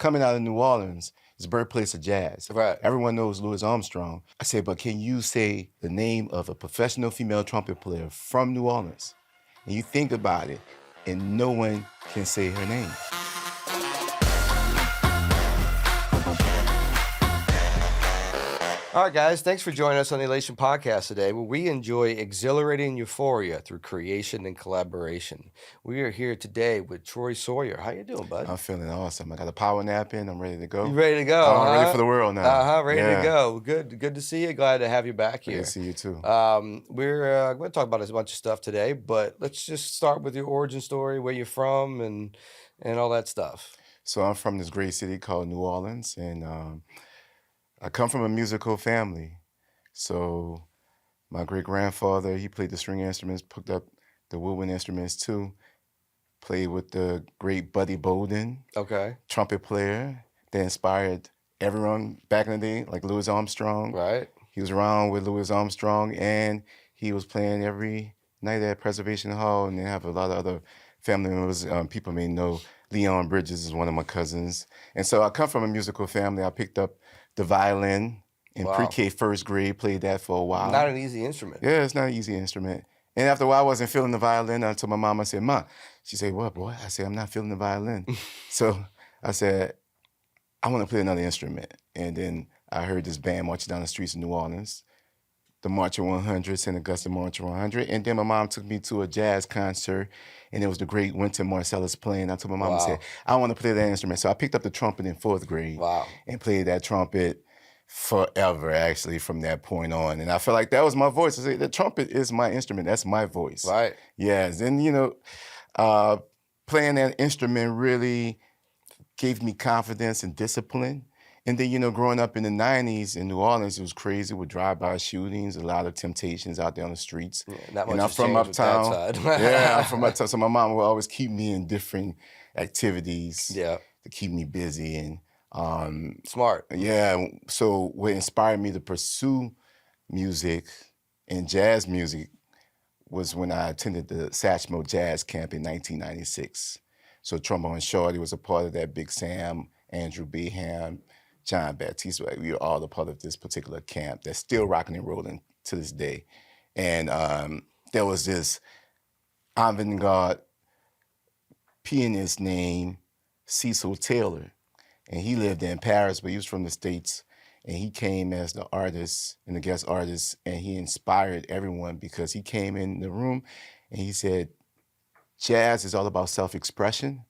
coming out of New Orleans, it's the birthplace of jazz. Right. Everyone knows Louis Armstrong. I said, but can you say the name of a professional female trumpet player from New Orleans? And you think about it, and no one can say her name. All right, guys, thanks for joining us on the Elation podcast today, where we enjoy exhilarating euphoria through creation and collaboration. We are here today with Troy Sawyer. How you doing, bud? I'm feeling awesome. I got a power nap in. I'm ready to go. You ready to go? I'm ready for the world now. Ready to go. Good to see you. Glad to have you back here. Good to see you too. We're going to talk about a bunch of stuff today, but let's just start with your origin story, where you're from, and all that stuff. So I'm from this great city called New Orleans, and I come from a musical family. So my great-grandfather, he played the string instruments, picked up the woodwind instruments too, played with the great Buddy Bolden, trumpet player that inspired everyone back in the day, like Louis Armstrong. Right. He was around with Louis Armstrong, and he was playing every night at Preservation Hall, and they have a lot of other family members. People may know Leon Bridges is one of my cousins. And so I come from a musical family. I picked up the violin in pre-K first grade, played that for a while. Not an easy instrument. Yeah, it's not an easy instrument. And after a while, I wasn't feeling the violin. I told my mom, I said, Ma, she said, what, boy? I said, I'm not feeling the violin. So I said, I want to play another instrument. And then I heard this band marching down the streets of New Orleans, the Marching 100, St. Augusta Marching 100. And then my mom took me to a jazz concert, and it was the great Wynton Marsalis playing. I told my mom, I said, I want to play that instrument. So I picked up the trumpet in fourth grade and played that trumpet forever, actually, from that point on. And I felt like that was my voice. I said, the trumpet is my instrument. That's my voice. Right. Yes. And, playing that instrument really gave me confidence and discipline. And then, growing up in the 90s in New Orleans, it was crazy with drive-by shootings, a lot of temptations out there on the streets. Yeah, and I'm from uptown. Yeah, I'm from uptown. So my mom would always keep me in different activities to keep me busy. And smart. Yeah. So what inspired me to pursue music and jazz music was when I attended the Satchmo Jazz Camp in 1996. So Trombone Shorty was a part of that, Big Sam, Andrew Beham, John Baptiste. We were all a part of this particular camp that's still rocking and rolling to this day. And there was this avant-garde pianist named Cecil Taylor. And he lived in Paris, but he was from the States. And he came as the artist and the guest artist, and he inspired everyone because he came in the room and he said, jazz is all about self-expression.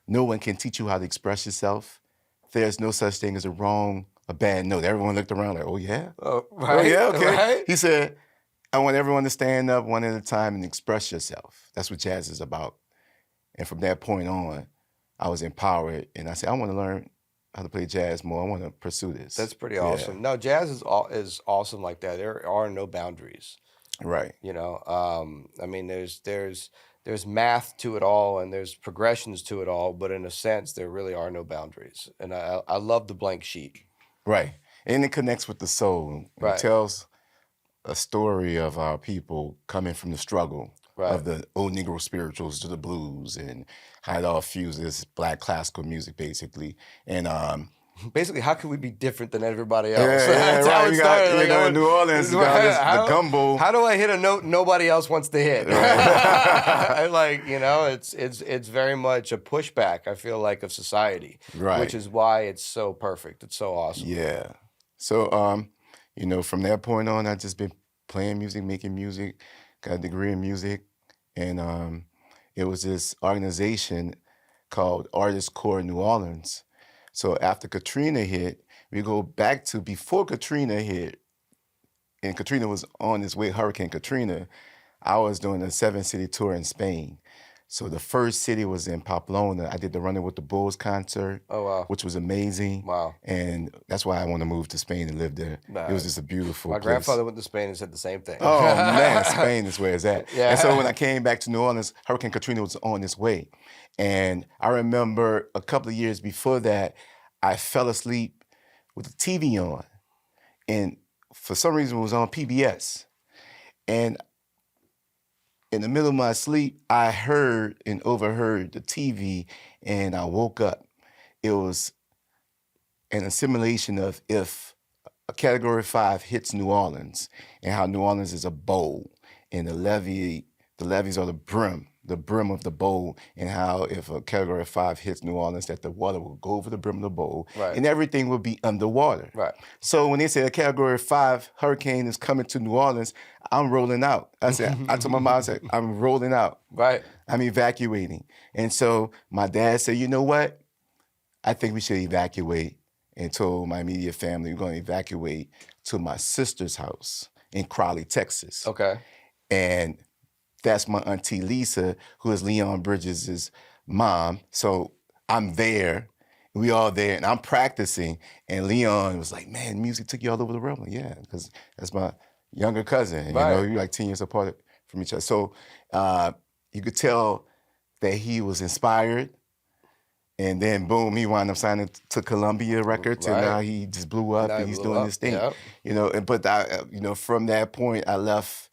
No one can teach you how to express yourself. There's no such thing as a bad note. Everyone looked around like, oh, yeah? Oh, right. Oh, yeah, okay. Right. He said, I want everyone to stand up one at a time and express yourself. That's what jazz is about. And from that point on, I was empowered, and I said, I want to learn how to play jazz more. I want to pursue this. That's pretty awesome. Yeah. No, jazz is awesome like that. There are no boundaries. Right. I mean, there's math to it all, and there's progressions to it all, but in a sense, there really are no boundaries. And I love the blank sheet. Right. And it connects with the soul. Right. It tells a story of our people coming from the struggle of the old Negro spirituals to the blues and how it all fuses Black classical music, basically. And basically, how can we be different than everybody else? Yeah, That's how it started. In New Orleans, you got the gumbo. How do I hit a note nobody else wants to hit? It's very much a pushback, I feel like, of society, which is why it's so perfect. It's so awesome. Yeah. So, from that point on, I've just been playing music, making music, got a degree in music, and it was this organization called Artists Corps New Orleans. So after Katrina hit, we go back to before Katrina hit, and Katrina was on its way, Hurricane Katrina. I was doing a 7-city tour in Spain. So the first city was in Pamplona. I did the Running with the Bulls concert, which was amazing. Wow. And that's why I want to move to Spain and live there. It was just a beautiful place. My grandfather went to Spain and said the same thing. Oh, man, Spain is where it's at. Yeah. And so when I came back to New Orleans, Hurricane Katrina was on its way. And I remember a couple of years before that, I fell asleep with the TV on. And for some reason, it was on PBS. And in the middle of my sleep, I heard and overheard the TV, and I woke up. It was an assimilation of if a Category 5 hits New Orleans and how New Orleans is a bowl and the levees are the brim of the bowl, and how if a Category 5 hits New Orleans that the water will go over the brim of the bowl and everything will be underwater. Right. So when they say a Category 5 hurricane is coming to New Orleans, I'm rolling out. I told my mom, I said, I'm rolling out. Right. I'm evacuating. And so my dad said, you know what? I think we should evacuate, and told my immediate family we're going to evacuate to my sister's house in Crowley, Texas. Okay. And that's my auntie Lisa, who is Leon Bridges' mom. So I'm there, we all there, and I'm practicing. And Leon was like, man, music took you all over the world. I'm like, yeah, because that's my younger cousin. Right. You know, you're like 10 years apart from each other. So you could tell that he was inspired. And then boom, he wound up signing to Columbia Records, and now he just blew up, and he's doing this thing. Yep. You know, but from that point, I left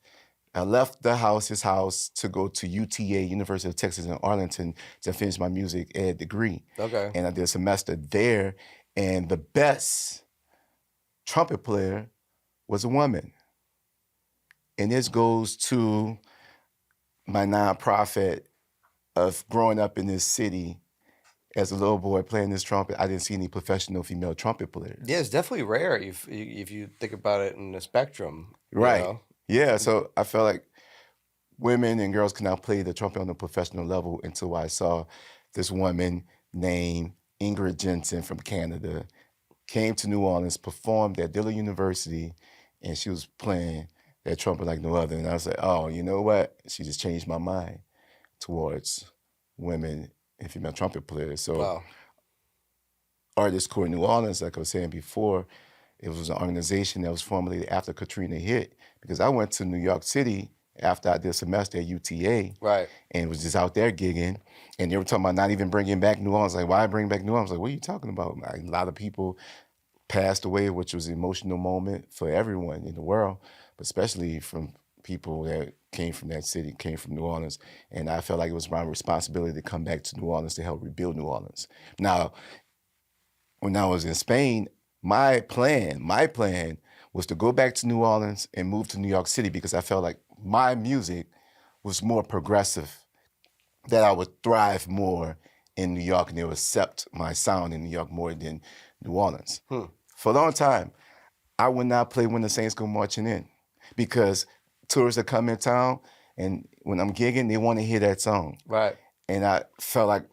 his house, to go to UTA, University of Texas in Arlington, to finish my music ed degree. Okay. And I did a semester there, and the best trumpet player was a woman. And this goes to my nonprofit of growing up in this city. As a little boy playing this trumpet, I didn't see any professional female trumpet players. Yeah, it's definitely rare if you think about it in the spectrum. Right. You know? Yeah, so I felt like women and girls cannot play the trumpet on a professional level until I saw this woman named Ingrid Jensen from Canada came to New Orleans, performed at Dillard University, and she was playing that trumpet like no other. And I was like, oh, you know what? She just changed my mind towards women and female trumpet players. So Wow. Artist Corps New Orleans, like I was saying before, it was an organization that was formulated after Katrina hit, because I went to New York City after I did a semester at UTA, Right. and was just out there gigging, and they were talking about not even bringing back New Orleans. Like, why bring back New Orleans? Like, what are you talking about? Like, a lot of people passed away, which was an emotional moment for everyone in the world, but especially from people that came from that city, came from New Orleans. And I felt like it was my responsibility to come back to New Orleans to help rebuild New Orleans. Now, when I was in Spain, my plan was to go back to New Orleans and move to New York City, because I felt like my music was more progressive, that I would thrive more in New York and they would accept my sound in New York more than New Orleans. For a long time, I would not play When the Saints Go Marching In, because tourists that come in town, and when I'm gigging, they want to hear that song. Right. And I felt like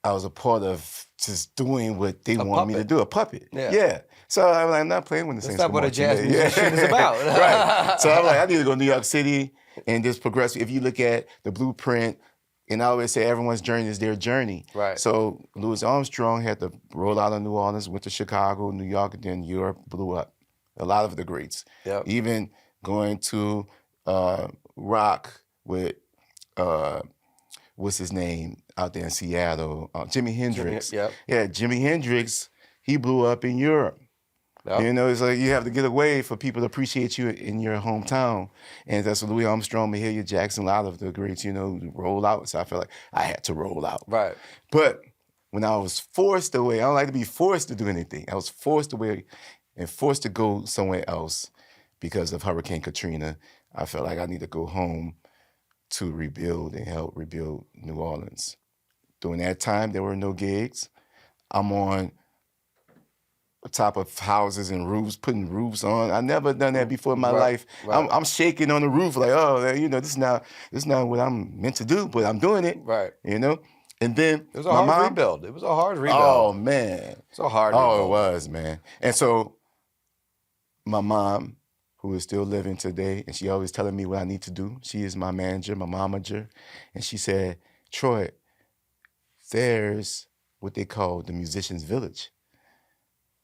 I was a part of just doing what they want me to do, a puppet. Yeah. So I'm like, I'm not playing When the Saints Go Marching In. That's not what a jazz musician is about. Right. So I'm like, I need to go to New York City and just progress. If you look at the blueprint, and I always say everyone's journey is their journey. Right. So Louis Armstrong had to roll out of New Orleans, went to Chicago, New York, and then Europe, blew up. A lot of the greats. Yep. Even going to rock with, what's his name, out there in Seattle, Jimi Hendrix. Yep. Yeah, Jimi Hendrix, he blew up in Europe. Yep. You know, it's like you have to get away for people to appreciate you in your hometown. And that's what Louis Armstrong, Mahalia Jackson, a lot of the greats, you know, roll out. So I felt like I had to roll out. Right. But when I was forced away, I don't like to be forced to do anything. I was forced away and forced to go somewhere else because of Hurricane Katrina. I felt like I need to go home to rebuild and help rebuild New Orleans. During that time, there were no gigs. I'm on top of houses and roofs, putting roofs on. I never done that before in my life. Right. I'm shaking on the roof like, oh, you know, this is not what I'm meant to do, but I'm doing it. Right. You know? And then it was a hard rebuild. It was a hard rebuild. Oh, man. It's a hard rebuild. Oh, it was, man. And so my mom, who is still living today, and she always telling me what I need to do. She is my manager, my momager. And she said, Troy, there's what they call the musician's village.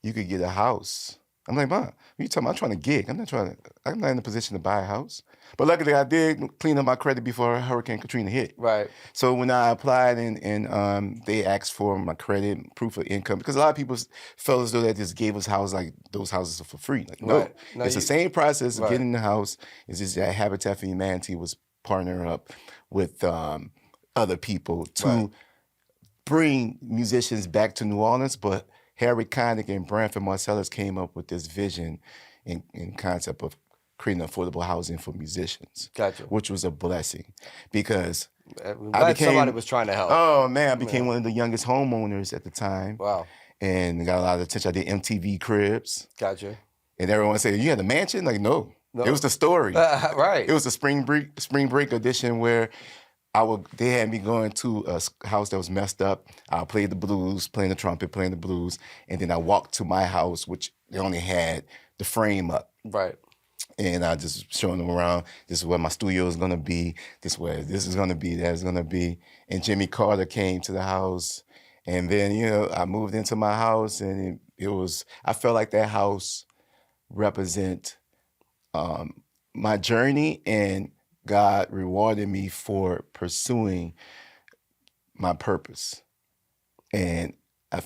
You could get a house. I'm like, Mom, what are you talking about? I'm trying to gig. I'm not in a position to buy a house. But luckily I did clean up my credit before Hurricane Katrina hit. Right. So when I applied and they asked for my credit, proof of income, because a lot of people felt as though they just gave us houses, like those houses are for free. Like, no, it's the same process of getting the house. It's just that Habitat for Humanity was partnering up with other people to bring musicians back to New Orleans, but Hurricane and Wynton Marsalis came up with this vision and concept of creating affordable housing for musicians, Gotcha. which was a blessing because I'm I glad somebody became, was trying to help. oh man, I became Yeah. one of the youngest homeowners at the time Wow. and got a lot of attention. I did MTV Cribs. Gotcha. And everyone said, "You had a mansion?" Like, no. No. It was the story. Right. It was a spring break edition where they had me going to a house that was messed up. I played the blues, playing the trumpet, playing the blues, and then I walked to my house, which they only had the frame up. Right. And I just showing them around. This is where my studio is gonna be. This is gonna be. That's gonna be. And Jimmy Carter came to the house, and then I moved into my house, and it was. I felt like that house represent my journey, and God rewarded me for pursuing my purpose. And I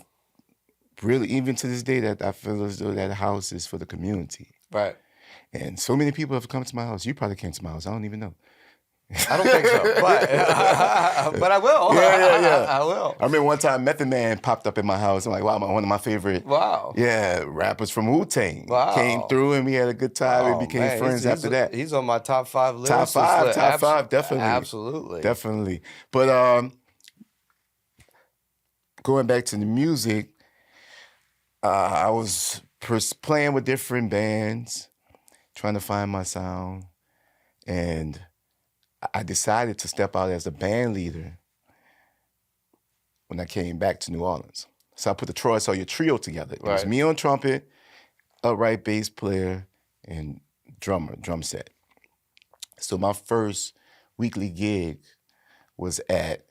really, even to this day, that I feel as though that house is for the community. Right. And so many people have come to my house. You probably came to my house. I don't even know. I don't think so, but I will. Yeah. I will. I remember one time Method Man popped up in my house. I'm like, wow, one of my favorite rappers from Wu-Tang came through, and we had a good time. We became friends after that. He's on my top 5 list. Top five, definitely. Absolutely. Definitely. But going back to the music, I was playing with different bands, trying to find my sound, and I decided to step out as a band leader when I came back to New Orleans. So I put the Troy Sawyer trio together. It was me on trumpet, upright bass player, and drum set. So my first weekly gig was at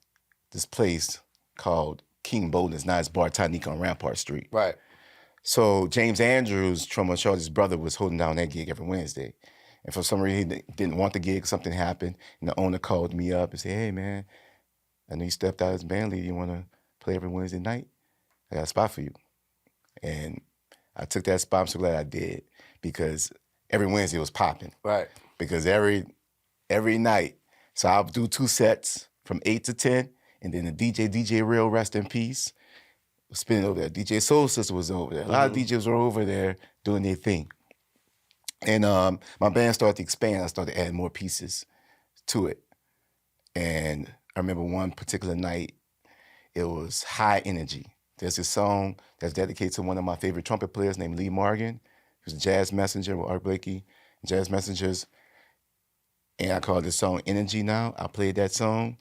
this place called King Bolin's. Now it's Bar Tonique on Rampart Street. Right. So James Andrews, Troy Sawyer's brother, was holding down that gig every Wednesday. And for some reason, he didn't want the gig. Something happened, and the owner called me up and said, "Hey, man, I know you stepped out as band leader. You want to play every Wednesday night? I got a spot for you." And I took that spot. I'm so glad I did, because every Wednesday was popping. Right. Because every night, so I'll do 2 sets from 8 to 10, and then the DJ Real, rest in peace, was spinning over there. DJ Soul Sister was over there. A lot of DJs were over there doing their thing. And my band started to expand. I started adding more pieces to it. And I remember one particular night, it was High Energy. There's this song that's dedicated to one of my favorite trumpet players named Lee Morgan. He was a jazz messenger with Art Blakey, Jazz Messengers. And I called this song Energy Now. I played that song,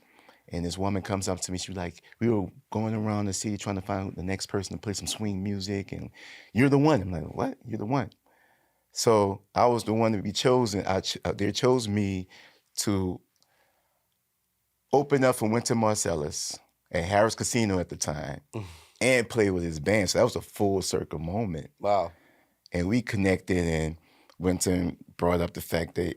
and this woman comes up to me. She was like, "We were going around the city trying to find the next person to play some swing music, and you're the one." I'm like, "What? You're the one?" So I was the one to be chosen. They chose me to open up for Wynton Marsalis at Harris Casino at the time and play with his band. So that was a full circle moment. Wow. And we connected, and Wynton brought up the fact that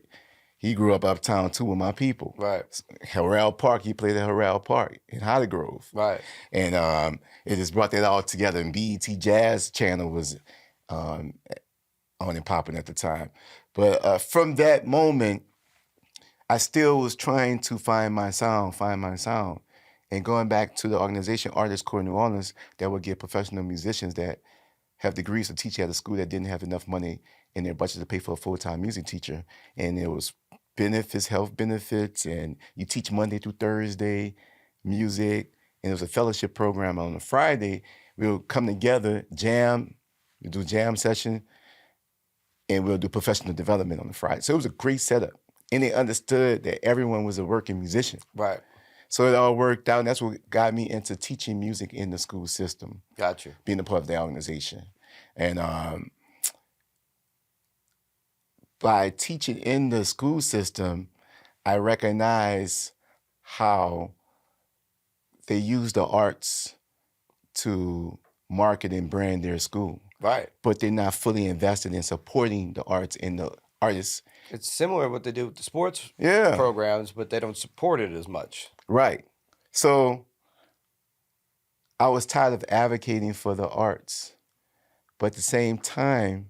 he grew up uptown too with my people. Right. Harrell Park, he played at Harrell Park in Holly Grove. Right. And it just brought that all together. And BET Jazz Channel was on and popping at the time. But from that moment, I still was trying to find my sound. And going back to the organization, Artists Corps New Orleans, that would get professional musicians that have degrees to teach at a school that didn't have enough money in their budget to pay for a full-time music teacher. And it was benefits, health benefits, and you teach Monday through Thursday music. And it was a fellowship program. On a Friday, we'll come together, jam, we do jam session, and we'll do professional development on the Friday. So it was a great setup. And they understood that everyone was a working musician. Right. So it all worked out, and that's what got me into teaching music in the school system. Got you. Being a part of the organization. And by teaching in the school system, I recognize how they use the arts to market and brand their school. Right. But they're not fully invested in supporting the arts and the artists. It's similar to what they do with the sports programs, but they don't support it as much. Right. So I was tired of advocating for the arts. But at the same time,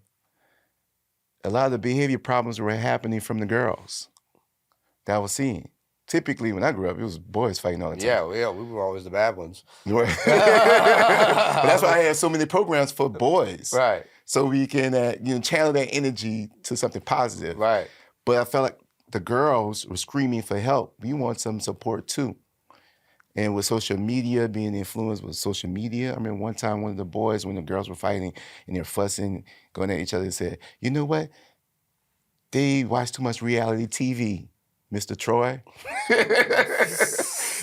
a lot of the behavior problems were happening from the girls that I was seeing. typically when I grew up, it was boys fighting all the time. Yeah, we were always the bad ones. But that's why I have so many programs for boys. Right. So we can channel that energy to something positive. Right. But I felt like the girls were screaming for help. We want some support too. And with social media, being influenced with social media, I remember one time one of the boys, when the girls were fighting and they're fussing, going at each other, said, "You know what? They watch too much reality TV, Mr. Troy."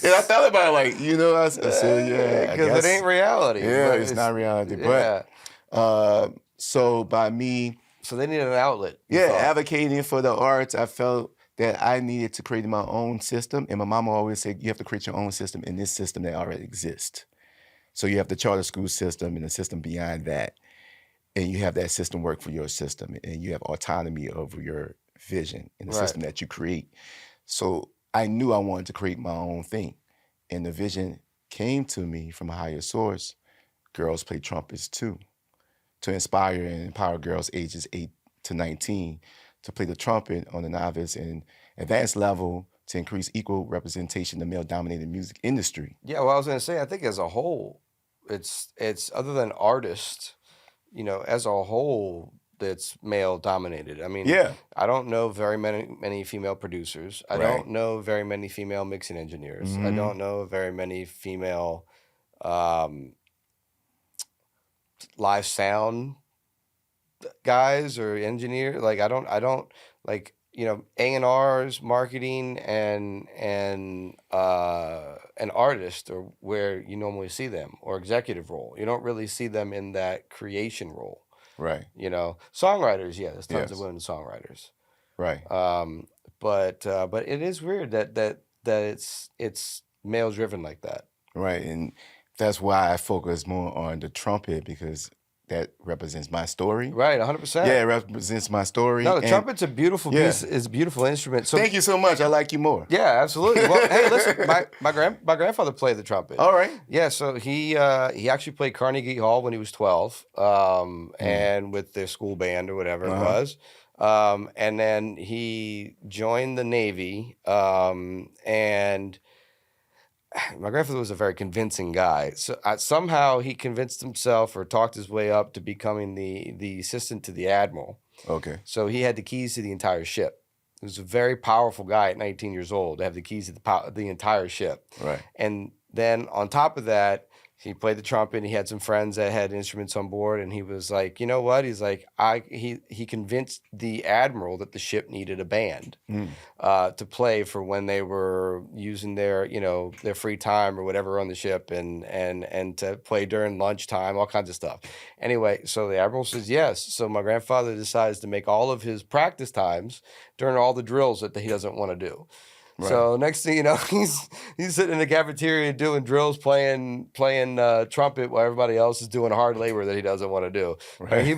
And I thought about it like, I said, yeah. Because it ain't reality. Yeah, it's not reality. Yeah. But so by me, So they needed an outlet. advocating for the arts, I felt that I needed to create my own system. And my mama always said, you have to create your own system in this system that already exists. So you have the charter school system and the system beyond that. And you have that system work for your system. And you have autonomy over your vision in the system that you create. So I knew I wanted to create my own thing. And the vision came to me from a higher source, Girls Play Trumpets Too, to inspire and empower girls ages 8 to 19 to play the trumpet on the novice and advanced level to increase equal representation in the male-dominated music industry. Yeah, well, I was going to say, I think as a whole, it's other than artists, as a whole, that's male-dominated. I mean, I don't know very many female producers. I don't know very many female mixing engineers. I don't know very many female live sound guys or engineer. Like I don't like A&Rs, marketing, and an artist are where you normally see them, or executive role. You don't really see them in that creation role. Right. Songwriters, there's tons of women songwriters. Right. But it is weird that it's male driven like that. Right, and that's why I focus more on the trumpet, because that represents my story. Right, 100%. Yeah, it represents my story. No, the trumpet's a beautiful piece. It's a beautiful instrument. So thank you so much. I like you more. Yeah, absolutely. Well, hey, listen, my grandfather played the trumpet. All right. Yeah, so he actually played Carnegie Hall when he was 12, and with their school band or whatever it was. And then he joined the Navy, and my grandfather was a very convincing guy. So somehow he convinced himself or talked his way up to becoming the assistant to the admiral. Okay. So he had the keys to the entire ship. He was a very powerful guy at 19 years old to have the keys to the entire ship. Right. And then on top of that, he played the trumpet, and he had some friends that had instruments on board, and he was like, you know what? He's like, he convinced the admiral that the ship needed a band to play for when they were using their free time or whatever on the ship, and to play during lunchtime, all kinds of stuff. Anyway, so the admiral says yes. So my grandfather decides to make all of his practice times during all the drills that he doesn't want to do. Right. So next thing you know, he's sitting in the cafeteria doing drills, playing trumpet while everybody else is doing hard labor that he doesn't want to do. Right. He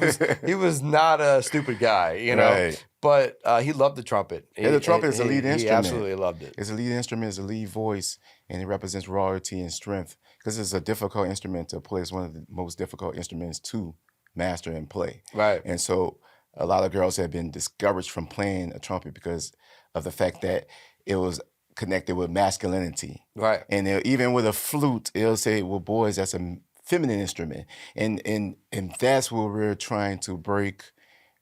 was not a stupid guy, Right. But he loved the trumpet. The trumpet is a lead instrument. He absolutely loved it. It's a lead instrument, it's a lead voice, and it represents royalty and strength, because it's a difficult instrument to play. It's one of the most difficult instruments to master and play. Right. And so a lot of girls have been discouraged from playing a trumpet because of the fact that it was connected with masculinity. Right. And even with a flute, it'll say, well, boys, that's a feminine instrument. And that's where we're trying to break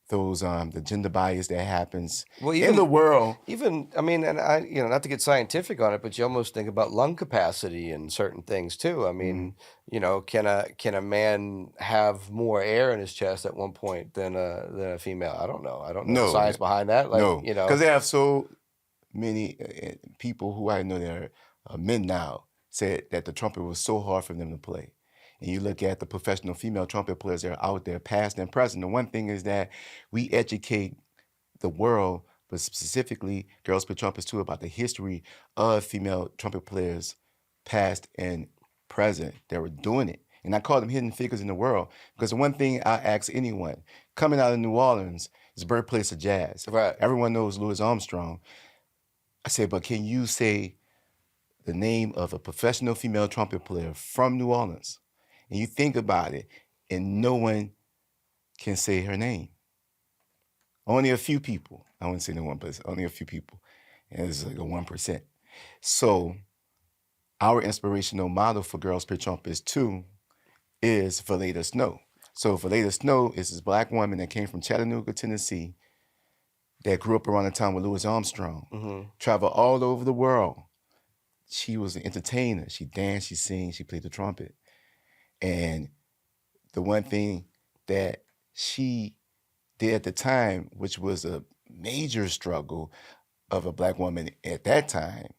those the gender bias that happens in the world. Even, I mean, and I, not to get scientific on it, but you almost think about lung capacity and certain things too. I mean, can a man have more air in his chest at one point than a female? I don't know. I don't know the science behind that. Like, because they have so many people who I know that are men now said that the trumpet was so hard for them to play. And you look at the professional female trumpet players that are out there, past and present. The one thing is that we educate the world, but specifically Girls Play Trumpets Too, about the history of female trumpet players, past and present, that were doing it. And I call them hidden figures in the world, because the one thing I ask anyone, coming out of New Orleans, is the birthplace of jazz. Right. Everyone knows Louis Armstrong. I said, but can you say the name of a professional female trumpet player from New Orleans? And you think about it, and no one can say her name. Only a few people. I wouldn't say no one, but it's only a few people. And it's like a 1%. So our inspirational model for Girls Play Trumpets Too is Valeda Snow. So Valeda Snow is this black woman that came from Chattanooga, Tennessee, that grew up around the time with Louis Armstrong, traveled all over the world. She was an entertainer. She danced, she sang, she played the trumpet. And the one thing that she did at the time, which was a major struggle of a black woman at that time,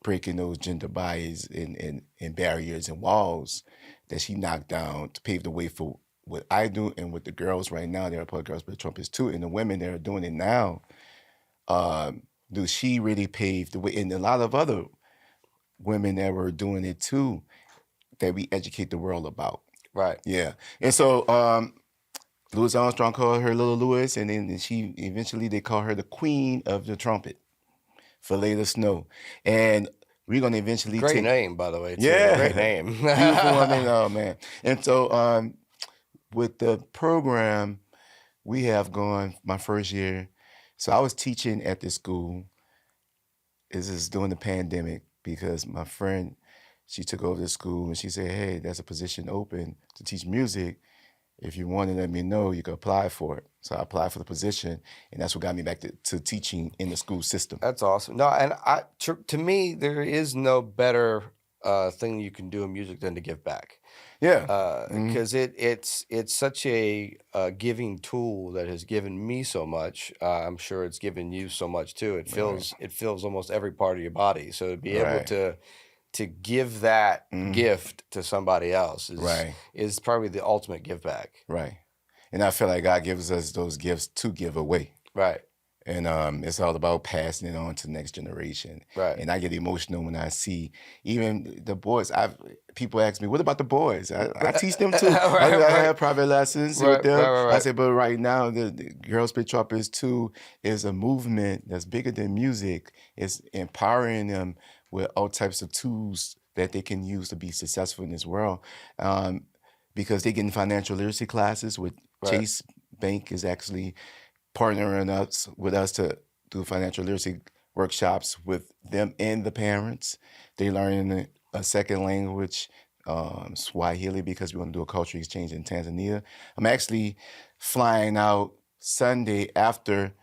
breaking those gender bias and barriers and walls that she knocked down to pave the way for what I do and what the girls right now, they're part of Girls Play Trumpets Too, and the women that are doing it now, she really paved the way, and a lot of other women that were doing it too, that we educate the world about. Right. Yeah. And so Louis Armstrong called her Little Louis, and then they call her the Queen of the Trumpet, Valeda Snow. And we're going to eventually Great name, by the way, too. Yeah. Great name. Beautiful woman, oh man. And so with the program we have going, my first year, so I was teaching at this school. This is during the pandemic because my friend, she took over the school and she said, hey, there's a position open to teach music. If you want to let me know, you can apply for it. So I applied for the position, and that's what got me back to teaching in the school system. That's awesome. No, and to me, there is no better thing you can do in music than to give back. Yeah. Because it's such a giving tool that has given me so much. I'm sure it's given you so much too. It fills almost every part of your body. So to be able to give that gift to somebody else is probably the ultimate give back. Right. And I feel like God gives us those gifts to give away. Right. And it's all about passing it on to the next generation. Right. And I get emotional when I see even the boys. People ask me, what about the boys? I teach them too. I have private lessons with them. I say, but right now, the Girls Play Trumpets Too is a movement that's bigger than music. It's empowering them with all types of tools that they can use to be successful in this world. Because they get in financial literacy classes with Chase Bank is actually partnering with us to do financial literacy workshops with them and the parents. They learn a second language, Swahili, because we want to do a cultural exchange in Tanzania. I'm actually flying out Sunday after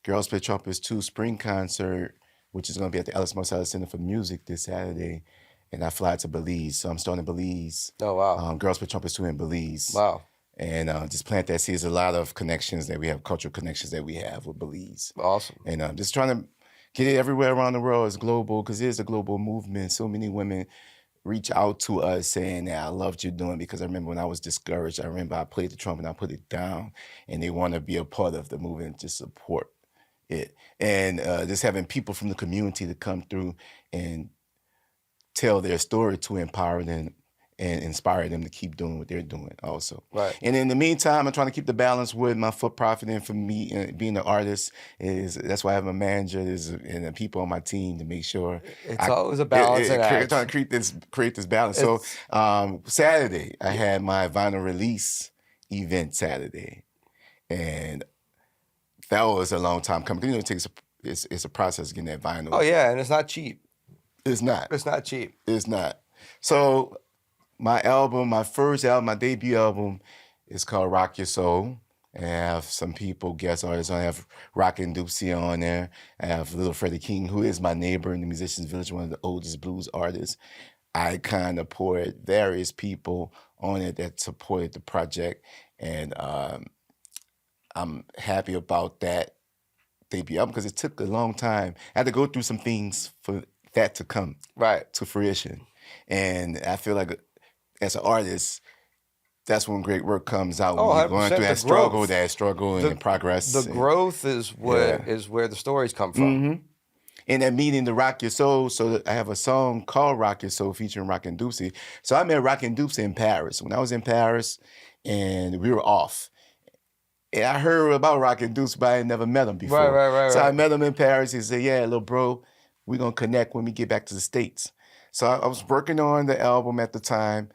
Girls Play Trumpets 2 spring concert, which is going to be at the Wynton Marsalis Center for Music this Saturday. And I fly to Belize. So I'm starting in Belize. Oh, wow. Girls Play Trumpets 2 in Belize. Wow. And just plant that seed. There's a lot of connections that we have, cultural connections that we have with Belize. Awesome. And just trying to get it everywhere around the world. It's global because it is a global movement. So many women reach out to us saying that I loved you doing, because I remember when I was discouraged, I remember I played the trumpet and I put it down, and they want to be a part of the movement to support it. And just having people from the community to come through and tell their story to empower them and inspire them to keep doing what they're doing also. Right. And in the meantime, I'm trying to keep the balance with my for-profit, and for me, being an artist, that's why I have a manager and the people on my team to make sure. It's always a balance and act. Trying to create this balance. So Saturday, I had my vinyl release event Saturday. And that was a long time coming. It takes it's a process getting that vinyl. Oh, yeah, and it's not cheap. It's not. It's not cheap. It's not. So my first album, my debut album is called Rock Your Soul. And I have some people, guest artists. I have Rockin' Dupsy on there. I have Little Freddie King, who is my neighbor in the Musicians Village, one of the oldest blues artists. I kind of poured various people on it that supported the project. And I'm happy about that debut album because it took a long time. I had to go through some things for that to come to fruition. And I feel like as an artist, that's when great work comes out. When you're going through that struggle and the progress. The growth is where the stories come from. Mm-hmm. And that meaning to Rock Your Soul, so I have a song called Rock Your Soul featuring Rockin' Dupsy. So I met Rockin' Dupsy in Paris. When I was in Paris and we were off. And I heard about Rockin' Dupsy, but I had never met him before. Right. So I met him in Paris. He said, yeah, little bro, we're going to connect when we get back to the States. So I was working on the album at the time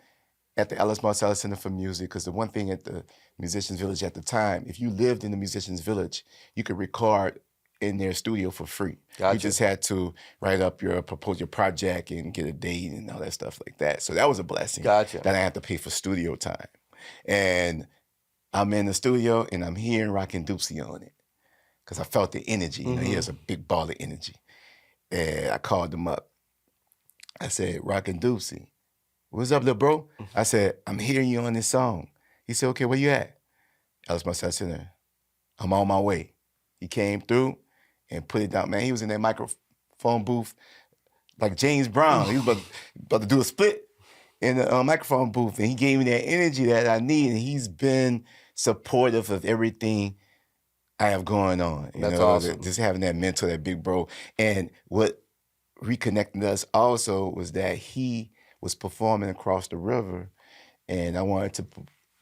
at the Wynton Marsalis Center for Music, because the one thing at the Musicians Village at the time, if you lived in the Musicians Village, you could record in their studio for free. Gotcha. You just had to propose your project and get a date and all that stuff like that. So that was a blessing. Gotcha. That I had to pay for studio time. And I'm in the studio and I'm hearing Rockin' Dupsy on it because I felt the energy. You know, he has a big ball of energy. And I called him up. I said, Rockin' Dupsy, what's up, little bro? I said, I'm hearing you on this song. He said, okay, where you at? Ellis Marsalis said, I'm on my way. He came through and put it down. Man, he was in that microphone booth like James Brown. He was about to do a split in the microphone booth, and he gave me that energy that I need, and he's been supportive of everything I have going on. That's awesome. Just having that mentor, that big bro. And what reconnected us also was that he was performing across the river, and I wanted to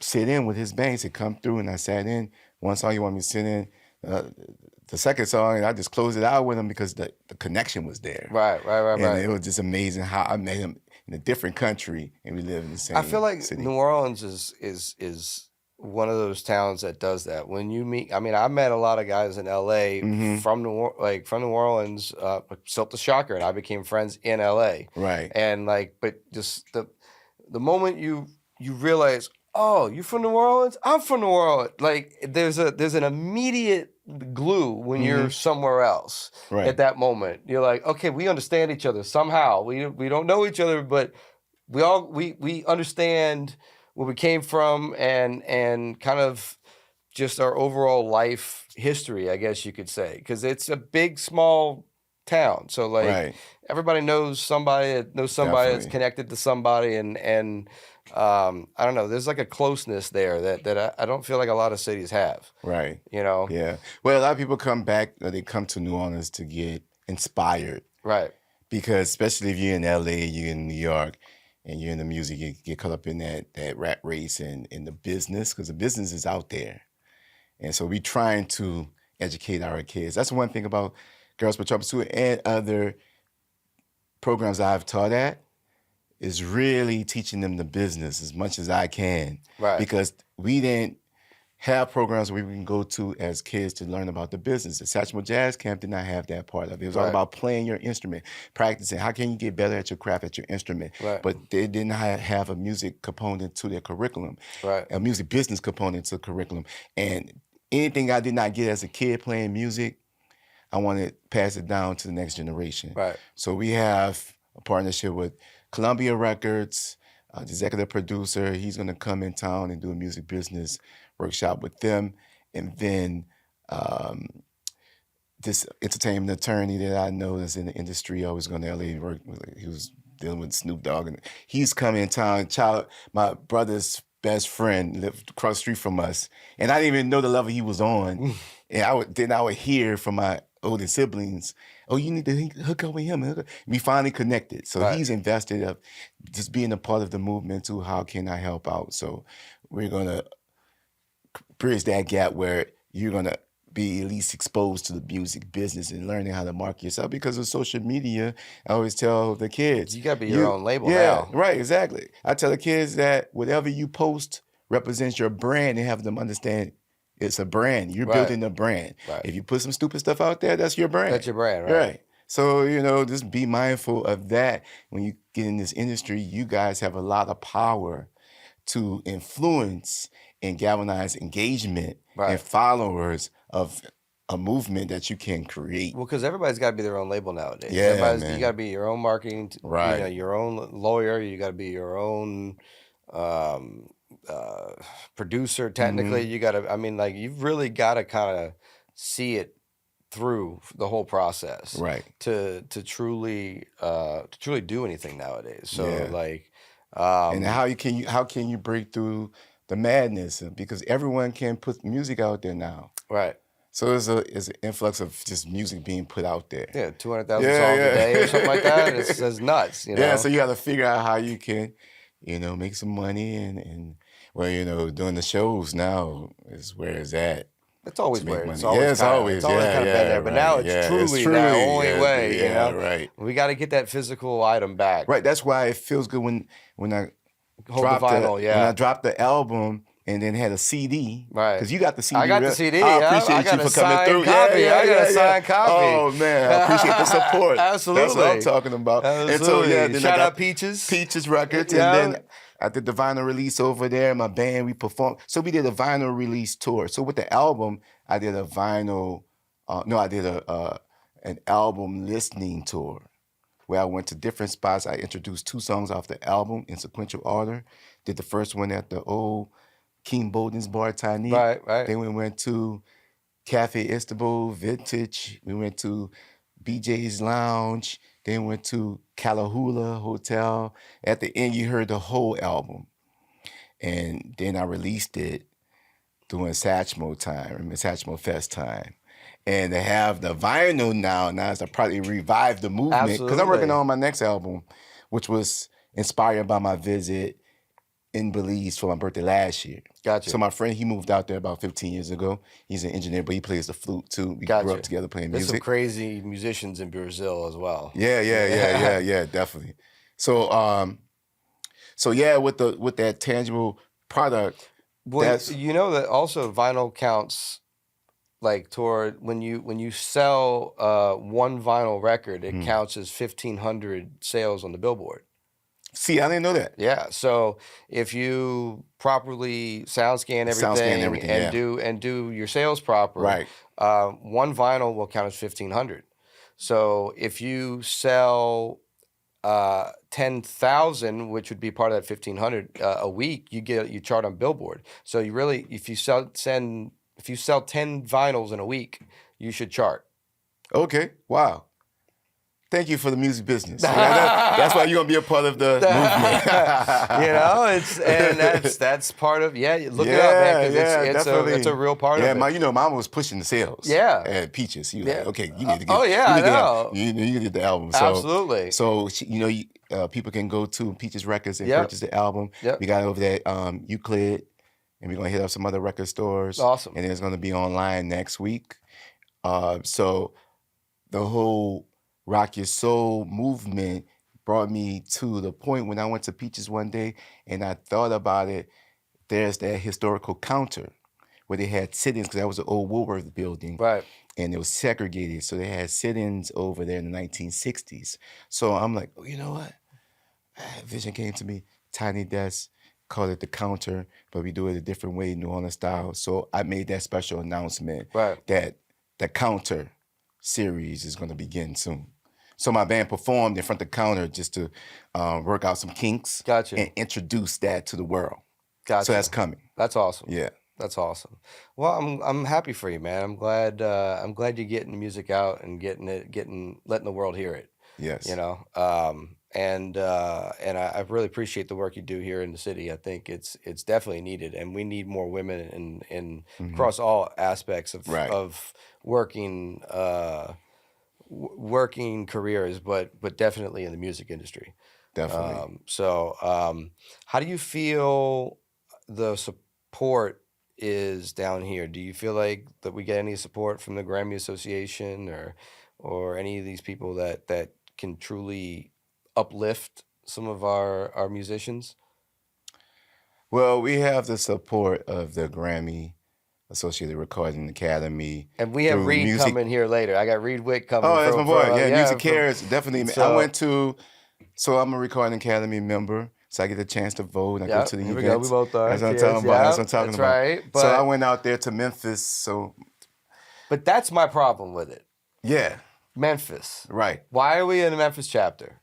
sit in with his band. He said, come through, and I sat in. One song you want me to sit in, the second song, and I just closed it out with him because the connection was there. Right. And it was just amazing how I met him in a different country, and we live in the same I feel like city. New Orleans is one of those towns that does that. When you meet, I mean, I met a lot of guys in LA from New Orleans, Silk the Shocker, and I became friends in LA. Right. And but just the moment you realize, oh, you from New Orleans? I'm from New Orleans. Like there's an immediate glue when you're somewhere else. Right. At that moment. You're like, okay, we understand each other somehow. We don't know each other, but we understand where we came from and kind of just our overall life history, I guess you could say. Because it's a big, small town. So everybody knows somebody that knows somebody that's connected to somebody, and I don't know. There's like a closeness there that I don't feel like a lot of cities have. Right. You know? Yeah. Well, a lot of people come back, they come to New Orleans to get inspired. Right. Because especially if you're in LA, you're in New York, and you're in the music, you get caught up in that rat race and in the business, because the business is out there. And so we're trying to educate our kids. That's one thing about Girls Play Trumpets Too and other programs I've taught at, is really teaching them the business as much as I can. Right. Because we didn't have programs where we can go to as kids to learn about the business. The Satchmo Jazz Camp did not have that part of it. It was all about playing your instrument, practicing. How can you get better at your craft, at your instrument? Right. But they didn't have a music component to their curriculum, a music business component to the curriculum. And anything I did not get as a kid playing music, I want to pass it down to the next generation. Right. So we have a partnership with Columbia Records, the executive producer. He's going to come in town and do a music business workshop with them. And then this entertainment attorney that I know that's in the industry, always going to LA work. He was dealing with Snoop Dogg, and he's coming in town. My brother's best friend lived across the street from us, and I didn't even know the level he was on. And I would hear from my older siblings, oh, you need to hook up with him. We finally connected. So he's invested of just being a part of the movement too. How can I help out? So we're going to bridge that gap where you're going to be at least exposed to the music business and learning how to market yourself. Because of social media, I always tell the kids, you got to be your own label now. Right, exactly. I tell the kids that whatever you post represents your brand, and have them understand it's a brand. You're building a brand. Right. If you put some stupid stuff out there, that's your brand. That's your brand, right? Right. So, just be mindful of that. When you get in this industry, you guys have a lot of power to influence and galvanize engagement and followers of a movement that you can create. Well, because everybody's got to be their own label nowadays. Yeah, man. You got to be your own marketing, your own lawyer. You got to be your own producer. Technically, you got to. You've really got to kind of see it through the whole process, right? To truly do anything nowadays. So and how can you break through the madness? Because everyone can put music out there now, right? So there's an influx of just music being put out there. Yeah, 200,000 songs a day or something like that. It's nuts, Yeah, so you got to figure out how you can, make some money and doing the shows now is where it's at. It's always where it's always kind of been there, but now it's truly the only way. Right. We got to get that physical item back. Right. That's why it feels good when I hold the vinyl. when I dropped the album and then had a CD. Right. Because you got the CD. I got the CD. I I appreciate got you a for coming signed through. copy. I got a signed copy. Oh, man. I appreciate the support. Absolutely. That's what I'm talking about. Absolutely. And so, yeah, then Shout I got out Peaches. Peaches Records. Yeah. And then I did the vinyl release over there. My band, we performed. So we did a vinyl release tour. So with the album, I did a vinyl, I did an album listening tour where I went to different spots. I introduced 2 songs off the album in sequential order. Did the first one at the old King Bolden's Bar Tiny. Right. Then we went to Cafe Istanbul, Vintage. We went to BJ's Lounge. Then went to Kalahula Hotel. At the end, you heard the whole album. And then I released it during Satchmo time, Satchmo Fest time. And to have the vinyl now is to probably revive the movement. Because I'm working on my next album, which was inspired by my visit in Belize for my birthday last year. Gotcha. So my friend, he moved out there about 15 years ago. He's an engineer, but he plays the flute too. We grew up together playing There's music. some crazy musicians in Brazil as well. Yeah, definitely. So yeah, with that tangible product. Well, you know that also vinyl counts like toward when you sell one vinyl record, it counts as 1,500 sales on the Billboard. See, I didn't know that. Yeah, so if you properly sound scan everything, and do your sales proper, right, one vinyl will count as 1,500. So if you sell 10,000, which would be part of that 1,500 a week, you chart on Billboard. So you really, if you sell 10 vinyls in a week, you should chart. Okay, wow. Thank you for the music business. That's why you're gonna be a part of the movement. That's part of look it up, man, because it's a real part of it. Yeah, Mama was pushing the sales. Yeah, at Peaches. You like, okay, you need to get. I know. You need to get the album. So, absolutely. So people can go to Peaches Records and purchase the album. Yep. We got over there Euclid, and we're gonna hit up some other record stores. Awesome. And then it's gonna be online next week. So the whole Rock Your Soul movement brought me to the point when I went to Peaches one day and I thought about it. There's that historical counter where they had sit-ins, because that was an old Woolworth building. Right. And it was segregated. So they had sit-ins over there in the 1960s. So I'm like, you know what? Vision came to me, tiny desk, call it the counter, but we do it a different way, New Orleans style. So I made that special announcement that the counter series is going to begin soon. So my band performed in front of the counter just to work out some kinks. Gotcha. And introduce that to the world. Gotcha. So that's coming. That's awesome. Yeah. That's awesome. Well, I'm happy for you, man. I'm glad you're getting the music out and letting the world hear it. Yes. And I really appreciate the work you do here in the city. I think it's definitely needed, and we need more women in across all aspects of working working careers, but definitely in the music industry. Definitely. How do you feel the support is down here? Do you feel like that we get any support from the Grammy Association or any of these people that can truly uplift some of our musicians? Well, we have the support of the Grammy Associated Recording Academy. And we have Reed coming here later. I got Reed Wick coming. Oh, that's my boy. Music Cares, definitely. So I'm a Recording Academy member, so I get a chance to vote. I go to the events. We go. We both are. That's what I'm talking about. That's what I'm talking about. Right. So I went out there to Memphis. But that's my problem with it. Yeah. Memphis. Right. Why are we in the Memphis chapter?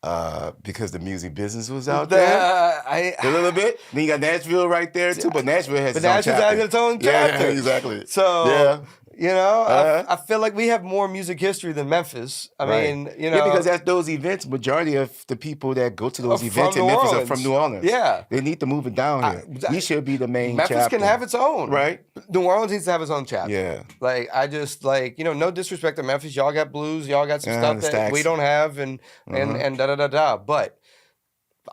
Because the music business was out there a little bit. Then you got Nashville right there too, but Nashville has its own chapter. Has its own chapter. Yeah, exactly. So I feel like we have more music history than Memphis. I mean, because at those events, majority of the people that go to those events in Memphis are from New Orleans. Yeah, they need to move it down here. We should be the main Memphis chapter. can have its own, right? New Orleans needs to have its own chapter. Yeah, no disrespect to Memphis, y'all got blues, y'all got some stuff that we don't have, and da. But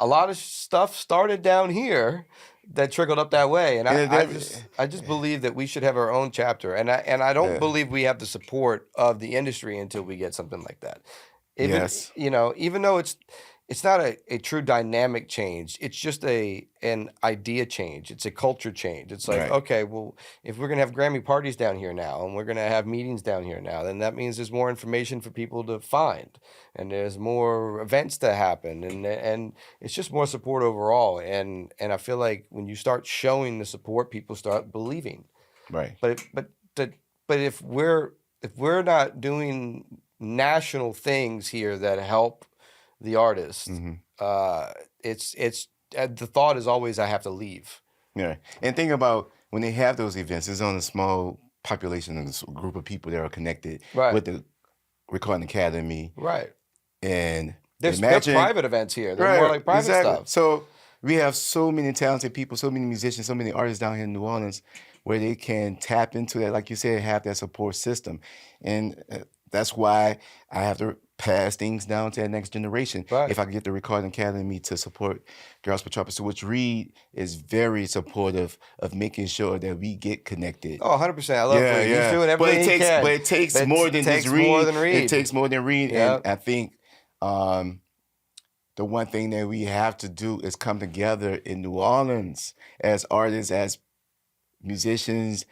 a lot of stuff started down here that trickled up that way, and I just believe that we should have our own chapter, and I don't believe we have the support of the industry until we get something like that. Even though it's not a true dynamic change. It's just an idea change. It's a culture change. It's like, Right. okay, well, if we're gonna have Grammy parties down here now, and we're gonna have meetings down here now, then that means there's more information for people to find, and there's more events to happen, and it's just more support overall. And I feel like when you start showing the support, people start believing. Right. But if we're not doing national things here that help the artist, it's the thought is always I have to leave. Yeah. And think about when they have those events, it's on a small population and a group of people that are connected Right. with the Recording Academy. Right. And They're imagine private events here. They're more like private stuff. So we have so many talented people, so many musicians, so many artists down here in New Orleans where they can tap into that, like you said, have that support system. And that's why I have to pass things down to that next generation. Right. If I can get the Recording Academy to support Girls Play Trumpets Too, which Reed is very supportive of making sure that we get connected. Oh, 100%. I love Reed. He's doing everything he can. But it takes more than just Reed. More than Reed. It takes more than Reed. Yep. And I think the one thing that we have to do is come together in New Orleans as artists, as musicians,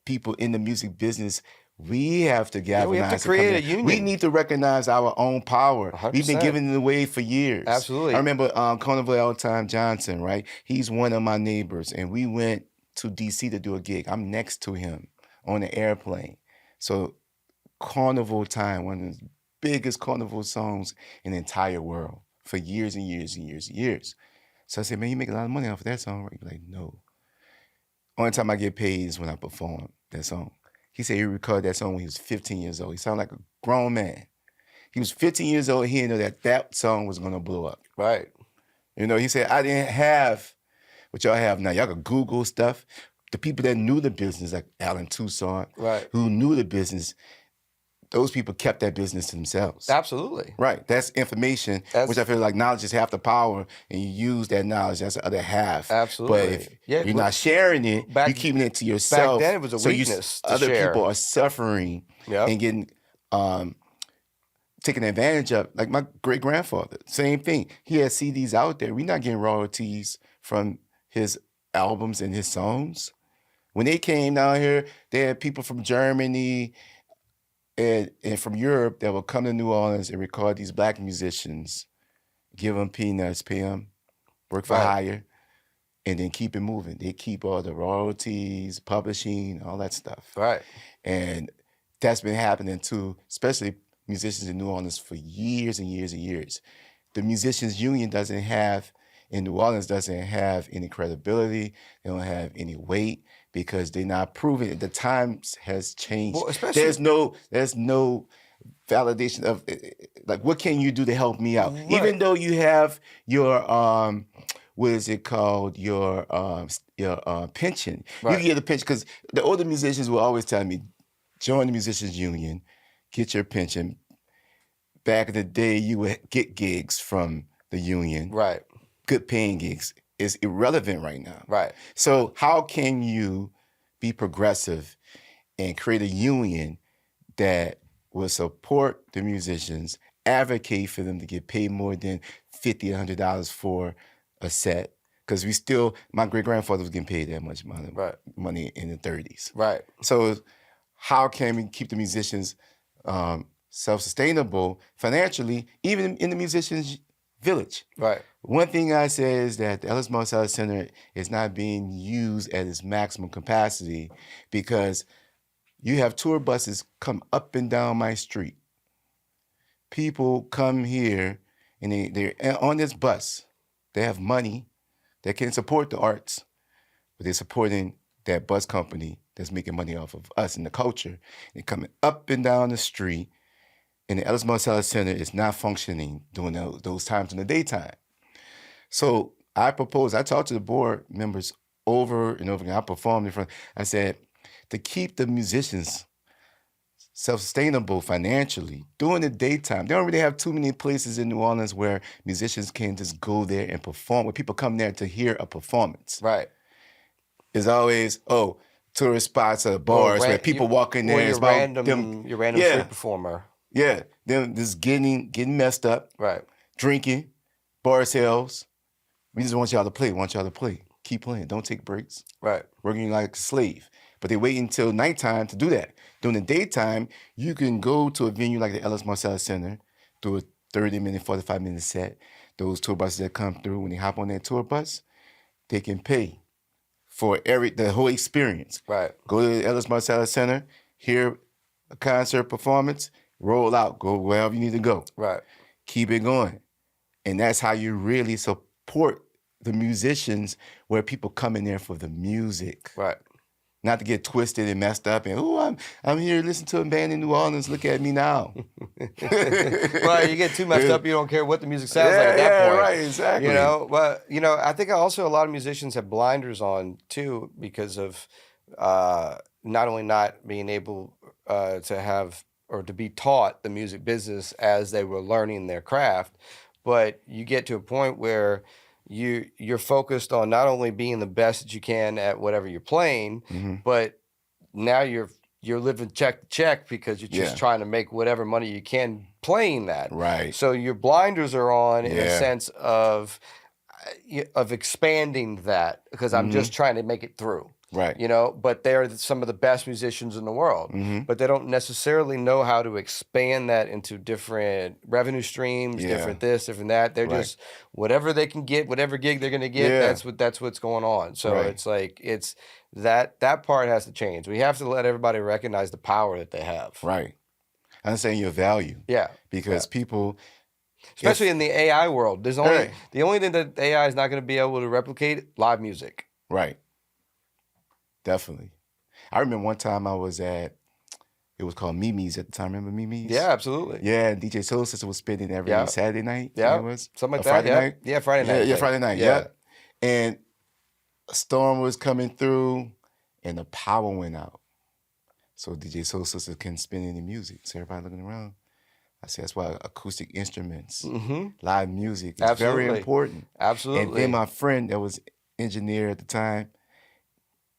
people in the music business. We have to galvanize. We have to create a union. We need to recognize our own power. 100%. We've been giving it away for years. Absolutely. I remember Carnival All-Time Johnson, right? He's one of my neighbors, and we went to D.C. to do a gig. I'm next to him on an airplane. So Carnival Time, one of the biggest carnival songs in the entire world for years and years and years and years. So I said, man, you make a lot of money off of that song, right? He's like, no. Only time I get paid is when I perform that song. He said he recorded that song when he was 15 years old. He sounded like a grown man. He was 15 years old. He didn't know that song was going to blow up. Right. You know, he said, I didn't have what y'all have now. Y'all can Google stuff. The people that knew the business, like Alan Toussaint, right, who knew the business, those people kept that business to themselves. Absolutely. Right. That's information, which I feel like knowledge is half the power, and you use that knowledge, that's the other half. Absolutely. But if you're not sharing it, you're keeping it to yourself. Back then, it was a weakness to other share. people are suffering and getting taken advantage of. Like my great-grandfather, same thing. He had CDs out there. We're not getting royalties from his albums and his songs. When they came down here, they had people from Germany and from Europe that would come to New Orleans and record these black musicians, give them peanuts, pay them, work for hire, and then keep it moving. They keep all the royalties, publishing, all that stuff. Right. And that's been happening to, especially musicians in New Orleans for years and years and years. The Musicians Union in New Orleans doesn't have any credibility. They don't have any weight because they're not proving it. The times has changed. Well, especially there's no validation of like, what can you do to help me out? Right. Even though you have your what is it called? Your pension. Right. You can get a pension because the older musicians will always tell me, join the Musicians Union, get your pension. Back in the day, you would get gigs from the union. Right. Good paying gigs is irrelevant right now. Right. So how can you be progressive and create a union that will support the musicians, advocate for them to get paid more than $50, $100 for a set? Because my great-grandfather was getting paid that much money in the 30s. Right. So how can we keep the musicians self-sustainable financially, even in the musicians' village? Right. One thing I say is that the Wynton Marsalis Center is not being used at its maximum capacity because you have tour buses come up and down my street. People come here and they're on this bus. They have money. They can support the arts, but they're supporting that bus company that's making money off of us and the culture. They're coming up and down the street, and the Wynton Marsalis Center is not functioning during those times in the daytime. So I talked to the board members over and over again. I performed in front. I said, to keep the musicians self-sustainable financially during the daytime, they don't really have too many places in New Orleans where musicians can just go there and perform, where people come there to hear a performance. Right. There's always, tourist spots or bars where people walk in there. Or it's your random street performer. Yeah, them just getting messed up. Right. Drinking, Boris Hills, we just want y'all to play. Want y'all to play. Keep playing. Don't take breaks. Right. Working like a slave. But they wait until nighttime to do that. During the daytime, you can go to a venue like the Wynton Marsalis Center, do a 30-minute, 45-minute set. Those tour buses that come through, when they hop on that tour bus, they can pay for the whole experience. Right. Go to the Wynton Marsalis Center, hear a concert performance, roll out, go wherever you need to go. Right. Keep it going. And that's how you really support the musicians, where people come in there for the music. Right. Not to get twisted and messed up and, I'm here to listen to a band in New Orleans, look at me now. Well, you get too messed up, you don't care what the music sounds like at that point. Right, exactly. But I think also a lot of musicians have blinders on too, because of not only not being able to have or to be taught the music business as they were learning their craft, but you get to a point where you're focused on not only being the best that you can at whatever you're playing, but now you're living check to check because you're just trying to make whatever money you can playing that. Right. So your blinders are on in a sense of expanding that, because I'm just trying to make it through. Right. But they're some of the best musicians in the world, but they don't necessarily know how to expand that into different revenue streams, different this, different that. They're just whatever they can get, whatever gig they're going to get. That's what's going on. So it's like that part has to change. We have to let everybody recognize the power that they have. Right. Understand your value. Yeah. Because people, especially in the AI world, the only thing that AI is not going to be able to replicate, live music. Right. Definitely. I remember one time I was at, it was called Mimi's at the time. Remember Mimi's? Yeah, absolutely. Yeah, and DJ Soul Sister was spinning every Saturday night. Yeah, it was something like Friday that. night. Yeah, Friday night. Yeah, Friday night. Yeah. And a storm was coming through, and the power went out. So DJ Soul Sister couldn't spin any music. So everybody looking around. I said, that's why acoustic instruments, live music is very important. Absolutely. And then my friend that was engineer at the time,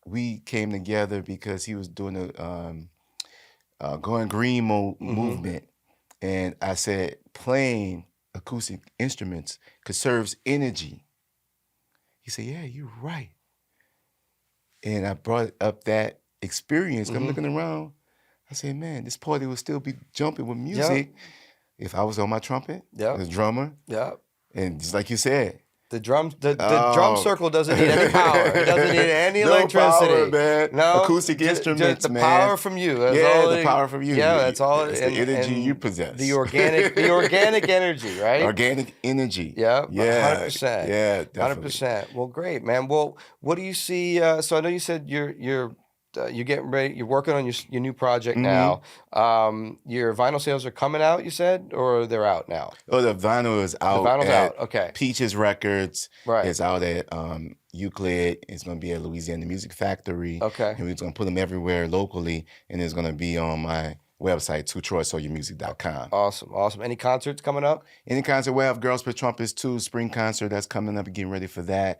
we came together because he was doing the Going Green movement. And I said, playing acoustic instruments conserves energy. He said, yeah, you're right. And I brought up that experience. I'm looking around. I said, man, this party would still be jumping with music if I was on my trumpet, the drummer. Yeah. And just like you said, the drum circle doesn't need any power. It doesn't need any electricity. Power, man. No acoustic instruments, just the man. Power from you. That's the power from you. Yeah, that's all. It's the energy you possess. The organic energy, right? Organic energy. Yeah, 100%. Yeah, definitely. 100%. Well, great, man. Well, what do you see? So I know you said you're getting ready. You're working on your new project now. Your vinyl sales are coming out, you said, or they're out now? Oh, the vinyl is out. The vinyl's out. Okay. Peaches Records. Right. It's out at Euclid. It's going to be at Louisiana Music Factory. Okay. And we're going to put them everywhere locally, and it's going to be on my website, TroySawyerMusic.com. Awesome. Any concerts coming up? Any concert? We have Girls Play Trumpets Too, spring concert that's coming up. Getting ready for that.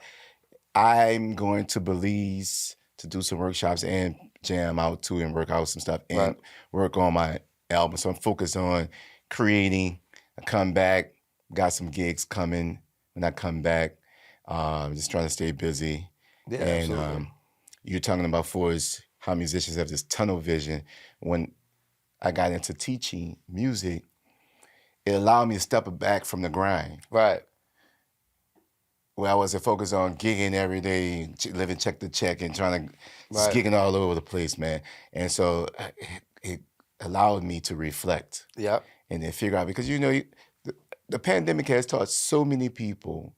I'm going to Belize to do some workshops and jam out too and work out some stuff and work on my album. So I'm focused on creating a comeback. Got some gigs coming when I come back. Just trying to stay busy. Yeah, and absolutely. You're talking about is how musicians have this tunnel vision. When I got into teaching music, it allowed me to step back from the grind. Right. Where I wasn't focused on gigging every day, living check to check and trying to just gigging all over the place, man. And so it allowed me to reflect. Yep. And then figure out, because the pandemic has taught so many people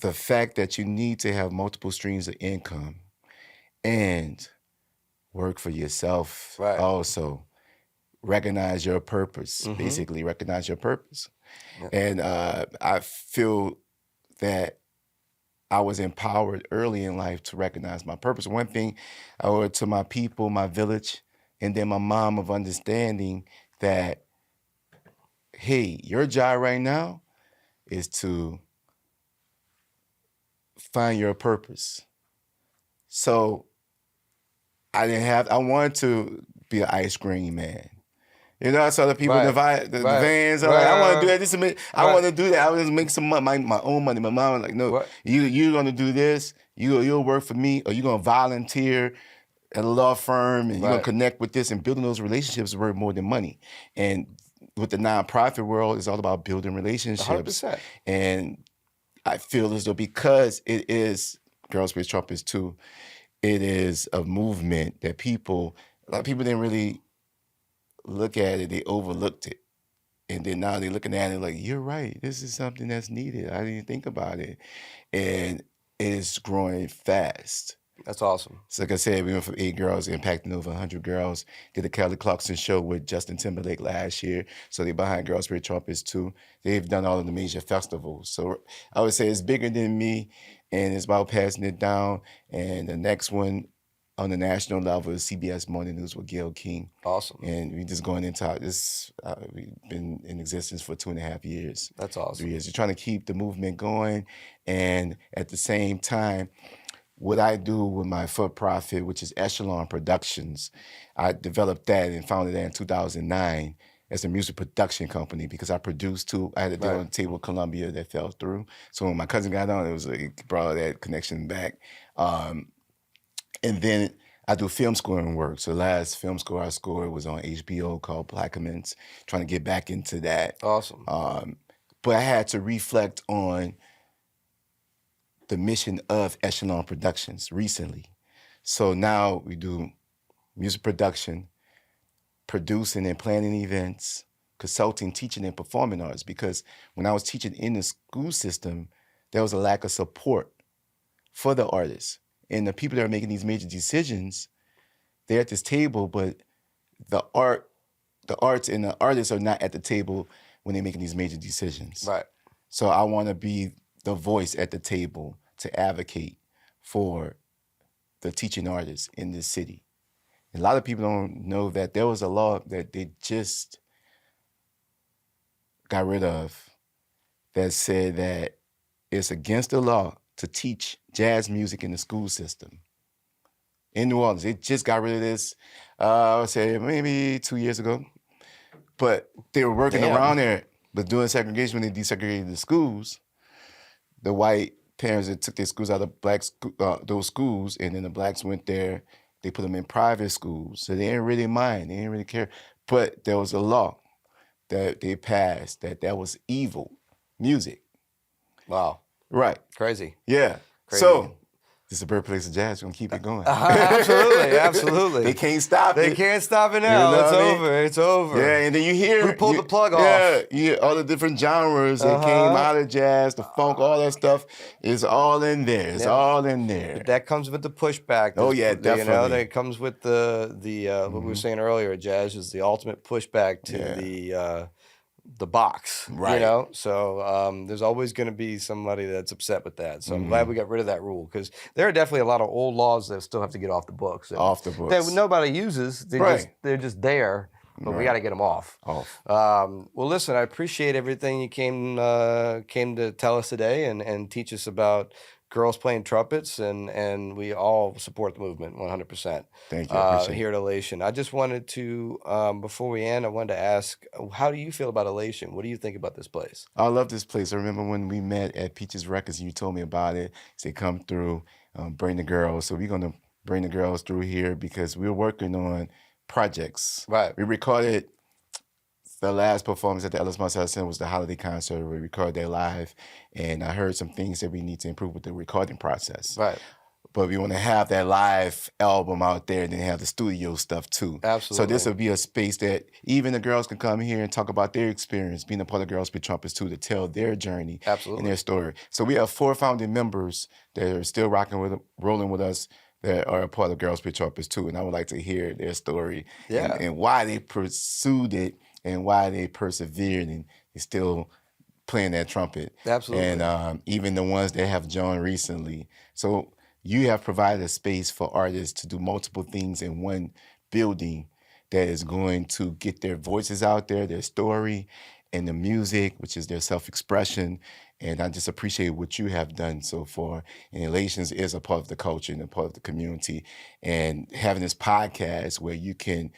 the fact that you need to have multiple streams of income and work for yourself. Right. Also recognize your purpose, basically recognize your purpose. Yep. And I feel that I was empowered early in life to recognize my purpose. One thing I owe it to my people, my village, and then my mom of understanding that, hey, your job right now is to find your purpose. So I wanted to be an ice cream man. You know, I saw the people in the vans. I'm like, I want to do that. I want to do that. I want to make some money, my own money. My mom was like, no, you're going to do this. You'll work for me, or you're going to volunteer at a law firm, and you're going to connect with this, and building those relationships is worth more than money. And with the nonprofit world, it's all about building relationships. 100%. And I feel as though because it is Girls Play Trumpets Too, it is a movement that a lot of people didn't really look at it, they overlooked it. And then now they're looking at it like, you're right, this is something that's needed. I didn't think about it. And it's growing fast. That's awesome. So like I said, we went from 8 girls, impacting over 100 girls. Did the Kelly Clarkson show with Justin Timberlake last year. So they're behind Girls Play Trumpets Too. They've done all of the major festivals. So I would say it's bigger than me, and it's about passing it down. And the next one on the national level is CBS Morning News with Gayle King. Awesome. And we just going into this, we've been in existence for 2.5 years. That's awesome. 3 years. We're trying to keep the movement going. And at the same time, what I do with my for-profit, which is Echelon Productions, I developed that and founded that in 2009 as a music production company because I produced too. I had a deal on the table with Columbia that fell through. So when my cousin got on, it brought that connection back. And then I do film scoring work. So the last film score I scored was on HBO called Placaments, trying to get back into that. Awesome. But I had to reflect on the mission of Echelon Productions recently. So now we do music production, producing and planning events, consulting, teaching, and performing arts. Because when I was teaching in the school system, there was a lack of support for the artists. And the people that are making these major decisions, they're at this table, but the arts and the artists are not at the table when they're making these major decisions. Right. So I want to be the voice at the table to advocate for the teaching artists in this city. And a lot of people don't know that there was a law that they just got rid of that said that it's against the law to teach jazz music in the school system. In New Orleans, they just got rid of this, I would say maybe 2 years ago. But they were working around there, but doing segregation when they desegregated the schools, the white parents that took their schools out of those schools, and then the blacks went there, they put them in private schools. So they didn't really mind, they didn't really care. But there was a law that they passed that was evil music. Wow. Right. Crazy. Yeah. Crazy. So this is the birthplace of jazz. We're going to keep it going. Absolutely. They can't stop it. They can't stop it now. It's over. It's over. Yeah, and then you hear... Who pulled the plug off? Yeah, you hear all the different genres that came out of jazz, the funk, all that stuff is all in there. It's all in there. But that comes with the pushback. Oh, yeah, definitely. You know, that comes with the what we were saying earlier, jazz is the ultimate pushback to the box, right? You know, so there's always going to be somebody that's upset with that. So I'm glad we got rid of that rule because there are definitely a lot of old laws that still have to get off the books. That nobody uses. They're just there, but we got to get them off. Well, listen, I appreciate everything you came to tell us today and teach us about girls playing trumpets, and we all support the movement 100%. Thank you. Here at Elation. I just wanted to, before we end, I wanted to ask, how do you feel about Elation? What do you think about this place? I love this place. I remember when we met at Peaches Records and you told me about it. You said, come through, bring the girls. So we're going to bring the girls through here because we're working on projects. Right. We recorded the last performance at the Wynton Marsalis Center was the holiday concert. We recorded that live, and I heard some things that we need to improve with the recording process. Right. But we want to have that live album out there and then have the studio stuff too. Absolutely. So this will be a space that even the girls can come here and talk about their experience, being a part of Girls Play Trumpets Too, to tell their journey and their story. So we have 4 founding members that are still rolling with us that are a part of Girls Play Trumpets Too, and I would like to hear their story and why they pursued it and why they persevered and they're still playing that trumpet. Absolutely. And even the ones that have joined recently. So you have provided a space for artists to do multiple things in one building that is going to get their voices out there, their story, and the music, which is their self-expression. And I just appreciate what you have done so far. And Elations is a part of the culture and a part of the community. And having this podcast where you can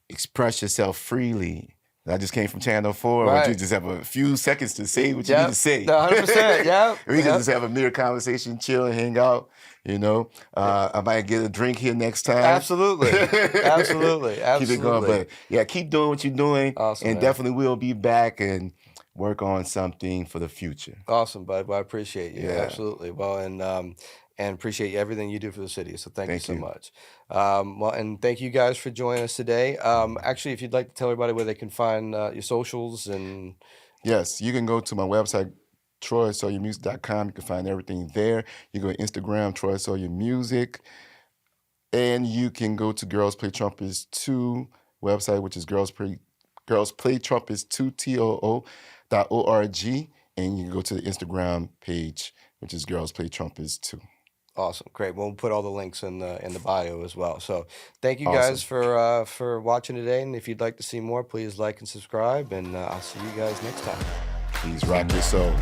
express yourself freely. I just came from Channel 4, Right. but you just have a few seconds to say what you need to say. 100%, yeah. We can just have a mere conversation, chill, and hang out, you know. I might get a drink here next time. Absolutely. Absolutely. Keep it going. But yeah, keep doing what you're doing. Awesome, and man. definitely we'll be back and work on something for the future. Awesome, bud. Well, I appreciate you. Yeah. Absolutely. Well, and appreciate everything you do for the city. So thank you so you. much. Well, and thank you guys for joining us today. Actually, if you'd like to tell everybody where they can find your socials and Yes, you can go to my website, troysawyermusic.com. You can find everything there. You go to Instagram, Troy Sawyer Music. And you can go to Girls Play Trumpets Too website, which is Girls Play Trumpets Too, TOO.org. And you can go to the Instagram page, which is Girls Play Trumpets Too. Awesome, great. We'll put all the links in the bio as well. So thank you guys for watching today. And if you'd like to see more, please like and subscribe. And I'll see you guys next time. Please rock your soul.